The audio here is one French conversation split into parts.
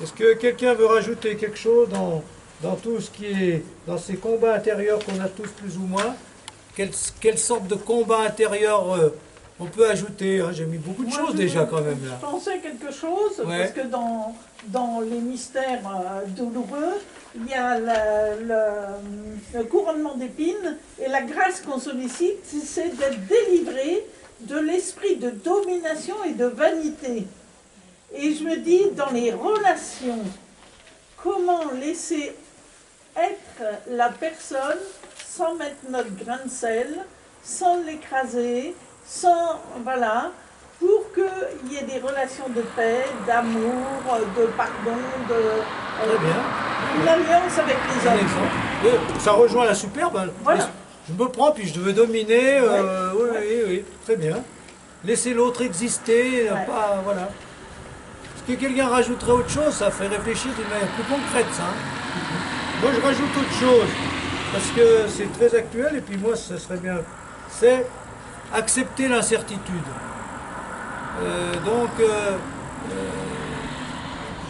Est-ce que quelqu'un veut rajouter quelque chose dans tout ce qui est dans ces combats intérieurs qu'on a tous plus ou moins? Quelle sorte de combat intérieur on peut ajouter, hein? J'ai mis beaucoup de choses déjà quand même là. Je pensais quelque chose, Ouais. parce que dans les mystères douloureux, il y a le couronnement d'épines, et la grâce qu'on sollicite, c'est d'être délivré de l'esprit de domination et de vanité. Et je me dis, dans les relations, comment laisser être la personne sans mettre notre grain de sel, sans l'écraser, sans, voilà, pour qu'il y ait des relations de paix, d'amour, de pardon, Très bien. une alliance avec les Un autres. exemple. Ça rejoint la superbe. Hein. Voilà. Je me prends puis je veux dominer. Ouais. Oui, Ouais. oui, oui, très bien. Laisser l'autre exister, Ouais. pas, voilà. Est-ce que quelqu'un rajouterait autre chose? Ça fait réfléchir d'une manière plus concrète, ça. Hein. Moi, je rajoute autre chose, parce que c'est très actuel, et puis moi, ça serait bien. C'est accepter l'incertitude.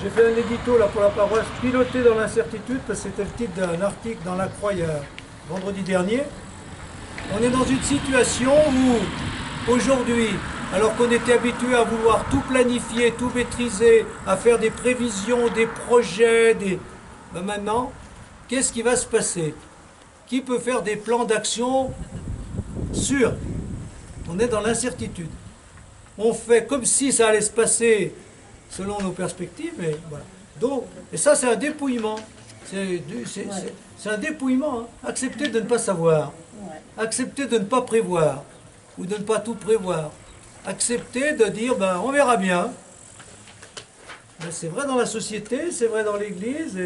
J'ai fait un édito là pour la paroisse, piloter dans l'incertitude, parce que c'était le titre d'un article dans La Croix vendredi dernier. On est dans une situation où, aujourd'hui, alors qu'on était habitué à vouloir tout planifier, tout maîtriser, à faire des prévisions, des projets, ben maintenant, qu'est-ce qui va se passer? Qui peut faire des plans d'action sûrs? On est dans l'incertitude. On fait comme si ça allait se passer selon nos perspectives, mais voilà. Donc, et ça, c'est un dépouillement. C'est un dépouillement. Hein. Accepter de ne pas savoir. Ouais. Accepter de ne pas prévoir. Ou de ne pas tout prévoir. Accepter de dire, ben, on verra bien. Ben, c'est vrai dans la société, c'est vrai dans l'Église.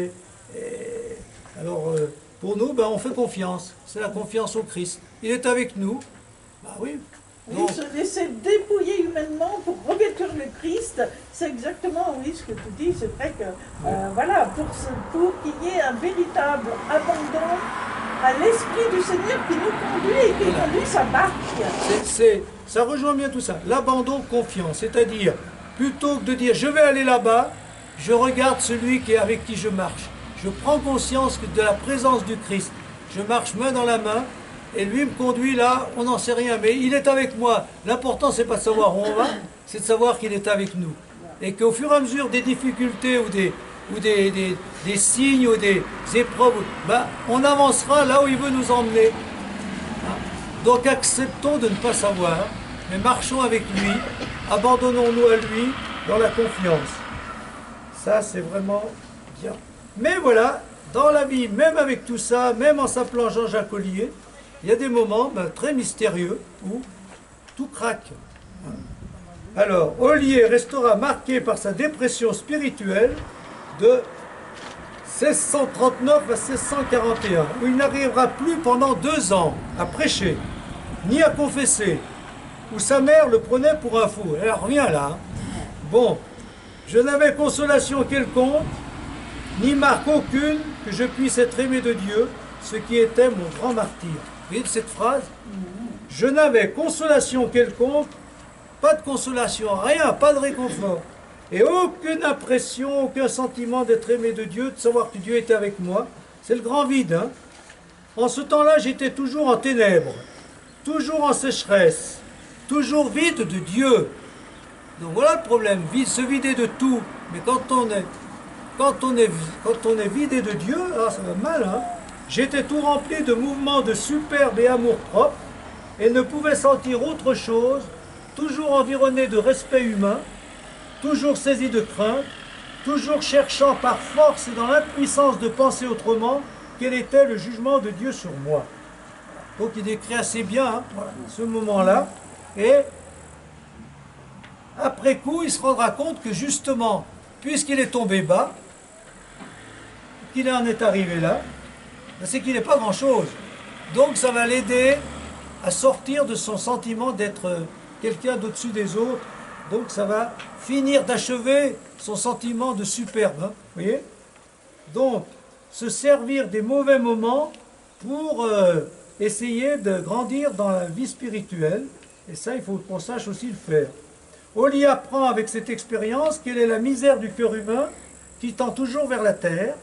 Alors, pour nous, ben, on fait confiance. C'est la confiance au Christ. Il est avec nous. Ben oui. Oui, se laisser dépouiller humainement pour revêtir le Christ, c'est exactement, oui, ce que tu dis, c'est vrai que, voilà, pour qu'il y ait un véritable abandon à l'Esprit du Seigneur qui nous conduit et qui conduit sa barque. Ça rejoint bien tout ça, l'abandon confiance, c'est-à-dire, plutôt que de dire je vais aller là-bas, je regarde celui avec qui je marche. Je prends conscience de la présence du Christ. Je marche main dans la main. Et lui me conduit là, on n'en sait rien, mais il est avec moi. L'important, c'est pas de savoir où on va, c'est de savoir qu'il est avec nous. Et qu'au fur et à mesure des difficultés ou des signes ou des épreuves, ben, on avancera là où il veut nous emmener. Donc acceptons de ne pas savoir, mais marchons avec lui, abandonnons-nous à lui dans la confiance. Ça, c'est vraiment bien. Mais voilà, dans la vie, même avec tout ça, même en s'appelant Jean-Jacques Ollier, il y a des moments très mystérieux où tout craque. Alors, Ollier restera marqué par sa dépression spirituelle de 1639 à 1641, où il n'arrivera plus pendant 2 ans à prêcher, ni à confesser, où sa mère le prenait pour un fou. Alors, rien là. Hein. Bon, je n'avais consolation quelconque, ni marque aucune que je puisse être aimé de Dieu, ce qui était mon grand martyr. Vous voyez cette phrase? Je n'avais consolation quelconque, pas de consolation, rien, pas de réconfort. Et aucune impression, aucun sentiment d'être aimé de Dieu, de savoir que Dieu était avec moi. C'est le grand vide. Hein? En ce temps-là, j'étais toujours en ténèbres, toujours en sécheresse, toujours vide de Dieu. Donc voilà le problème, se vider de tout. Mais quand on est vidé de Dieu, alors ça va mal, hein? J'étais tout rempli de mouvements de superbe et amour-propre et ne pouvais sentir autre chose, toujours environné de respect humain, toujours saisi de crainte, toujours cherchant par force et dans l'impuissance de penser autrement quel était le jugement de Dieu sur moi. Donc il décrit assez bien hein, ce moment-là. Et après coup, il se rendra compte que justement, puisqu'il est tombé bas, qu'il en est arrivé là, c'est qu'il n'est pas grand-chose. Donc ça va l'aider à sortir de son sentiment d'être quelqu'un d'au-dessus des autres. Donc ça va finir d'achever son sentiment de superbe. Hein, vous voyez? Donc, se servir des mauvais moments pour essayer de grandir dans la vie spirituelle. Et ça, il faut qu'on sache aussi le faire. Ollier apprend avec cette expérience quelle est la misère du cœur humain qui tend toujours vers la terre.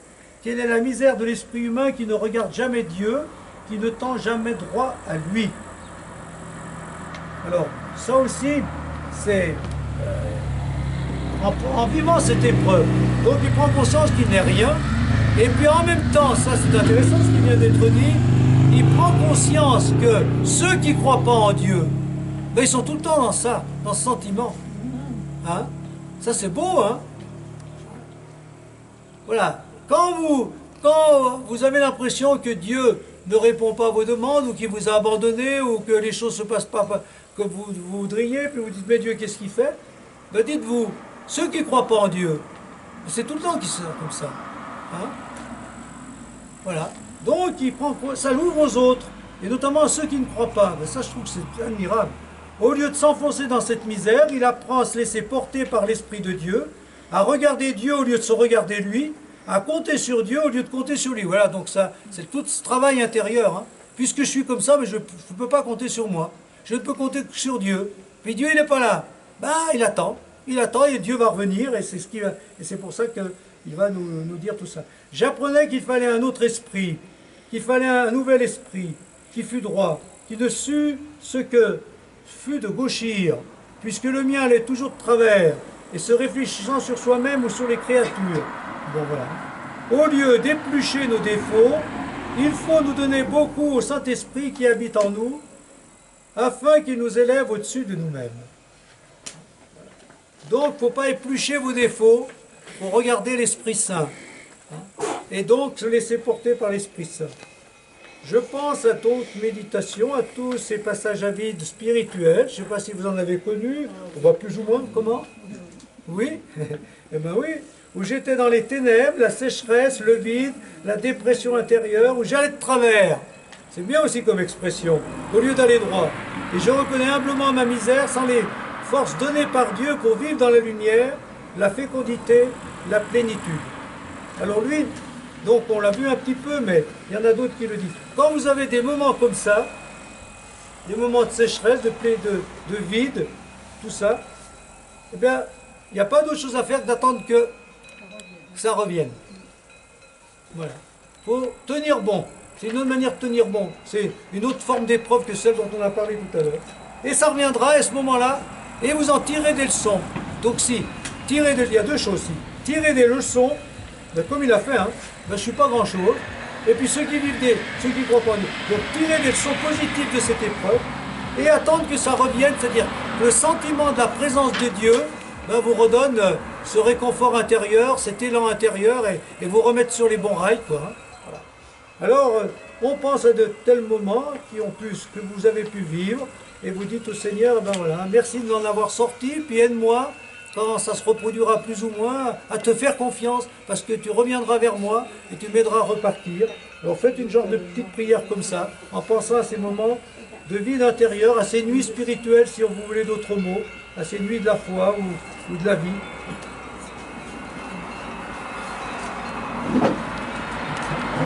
Quelle est la misère de l'esprit humain qui ne regarde jamais Dieu, qui ne tend jamais droit à lui. Alors, ça aussi, c'est en vivant cette épreuve. Donc il prend conscience qu'il n'est rien. Et puis en même temps, ça c'est intéressant ce qui vient d'être dit, il prend conscience que ceux qui ne croient pas en Dieu, ben, ils sont tout le temps dans ça, dans ce sentiment. Hein? Ça c'est beau, hein? Voilà. Quand vous avez l'impression que Dieu ne répond pas à vos demandes, ou qu'il vous a abandonné, ou que les choses ne se passent pas comme vous voudriez, puis vous dites, mais Dieu, qu'est-ce qu'il fait? Ben dites-vous, ceux qui ne croient pas en Dieu, c'est tout le temps qu'ils sont comme ça. Hein? Voilà. Donc, ça l'ouvre aux autres, et notamment à ceux qui ne croient pas. Ben ça, je trouve que c'est admirable. Au lieu de s'enfoncer dans cette misère, il apprend à se laisser porter par l'Esprit de Dieu, à regarder Dieu au lieu de se regarder lui, à compter sur Dieu au lieu de compter sur lui. Voilà, donc ça, c'est tout ce travail intérieur. Hein. Puisque je suis comme ça, mais je ne peux pas compter sur moi. Je ne peux compter que sur Dieu. Puis Dieu, il n'est pas là. Ben, il attend et Dieu va revenir, et c'est pour ça qu'il va nous dire tout ça. J'apprenais qu'il fallait un autre esprit, qu'il fallait un nouvel esprit, qui fut droit, qui ne sut ce que fut de gauchir, puisque le mien allait toujours de travers, et se réfléchissant sur soi-même ou sur les créatures. Bon voilà. Au lieu d'éplucher nos défauts, il faut nous donner beaucoup au Saint-Esprit qui habite en nous, afin qu'il nous élève au-dessus de nous-mêmes. Donc, il ne faut pas éplucher vos défauts, il faut regarder l'Esprit Saint. Et donc, se laisser porter par l'Esprit Saint. Je pense à toute méditation, à tous ces passages à vide spirituels. Je ne sais pas si vous en avez connu, on voit plus ou moins, comment? Oui? Eh bien oui, où j'étais dans les ténèbres, la sécheresse, le vide, la dépression intérieure, où j'allais de travers. C'est bien aussi comme expression, au lieu d'aller droit. Et je reconnais humblement ma misère sans les forces données par Dieu pour vivre dans la lumière, la fécondité, la plénitude. Alors lui, donc on l'a vu un petit peu, mais il y en a d'autres qui le disent. Quand vous avez des moments comme ça, des moments de sécheresse, de vide, tout ça, eh bien, il n'y a pas d'autre chose à faire que d'attendre que ça revienne. Voilà. Il faut tenir bon. C'est une autre manière de tenir bon. C'est une autre forme d'épreuve que celle dont on a parlé tout à l'heure. Et ça reviendra à ce moment-là, et vous en tirez des leçons. Donc si, il y a deux choses ici. Tirer des leçons, ben, comme il a fait, hein, ben, je ne suis pas grand-chose. Et puis ceux qui croient pas en Dieu. Donc tirer des leçons positives de cette épreuve, et attendre que ça revienne, c'est-à-dire que le sentiment de la présence de Dieu ben, vous redonne ce réconfort intérieur, cet élan intérieur, et vous remettre sur les bons rails, quoi. Hein. Voilà. Alors, on pense à de tels moments que vous avez pu vivre, et vous dites au Seigneur, ben voilà, merci de m'en avoir sorti, puis aide-moi, quand ça se reproduira plus ou moins, à te faire confiance, parce que tu reviendras vers moi, et tu m'aideras à repartir. Alors faites une genre de petite prière comme ça, en pensant à ces moments de vide intérieur, à ces nuits spirituelles, si vous voulez d'autres mots, à ces nuits de la foi ou de la vie.